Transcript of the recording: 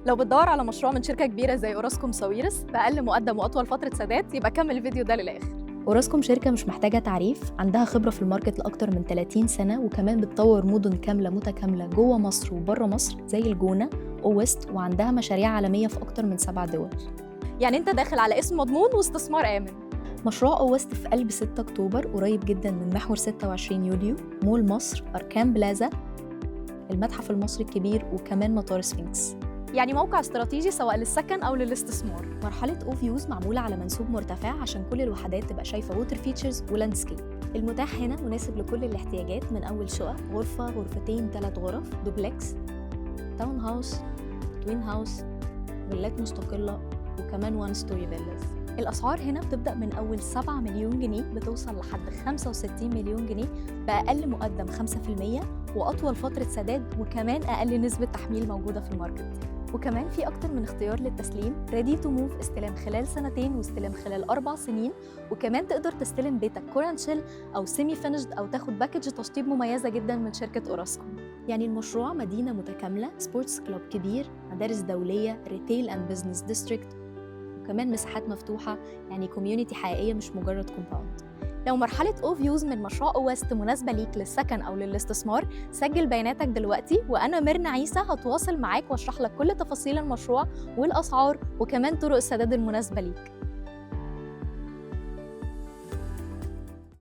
لو بتدور على مشروع من شركة كبيرة زي أوراسكوم ساويرس بأقل مقدم وأطول فترة سداد، يبقى كمل الفيديو ده للآخر. أوراسكوم شركة مش محتاجة تعريف، عندها خبرة في الماركت لأكتر من 30 سنة، وكمان بتطور مدن كاملة متكاملة جوه مصر وبره مصر زي الجونة وويست، وعندها مشاريع عالمية في أكتر من 7 دول. يعني أنت داخل على اسم مضمون واستثمار آمن. مشروع ويست في قلب 6 أكتوبر، قريب جدا من محور 26 يوليو، مول مصر، أركان بلازا، المتحف المصري الكبير، وكمان مطار سفنكس. يعني موقع استراتيجي سواء للسكن أو للاستثمار. مرحلة أوفيوز معمولة على منسوب مرتفع عشان كل الوحدات تبقى شايفة ووتر فيتشرز ولاندسكيب. المتاح هنا مناسب لكل الاحتياجات، من أول شقق، غرفة، غرفتين، 3 غرف، دوبلكس، تاون هاوس، توين هاوس، فيلات مستقلة، وكمان 1 ستوري فيلاز. الأسعار هنا بتبدأ من أول 7 مليون جنيه بتوصل لحد 65 مليون جنيه بأقل مقدم 5% وأطول فترة سداد، وكمان أقل نسبة تحميل موجودة في الماركت. وكمان في أكتر من اختيار للتسليم، ريدي تو موف، استلام خلال 2 سنين واستلام خلال 4 سنين، وكمان تقدر تستلم بيتك كورنت شيل أو سيمي فينيشد أو تاخد باكج تشطيب مميزة جدا من شركة أوراسكوم. يعني المشروع مدينة متكاملة، سبورتس كلوب كبير، مدارس دولية، ريتيل أند بزنس ديستريكت، وكمان مساحات مفتوحة، يعني كوميونيتي حقيقية مش مجرد كومباوند. لو مرحلة أوفيوز من مشروع أوست مناسبة ليك للسكن أو للاستثمار، سجل بياناتك دلوقتي وأنا ميرنا عيسى هتواصل معاك واشرح لك كل تفاصيل المشروع والأسعار وكمان طرق السداد المناسبة ليك.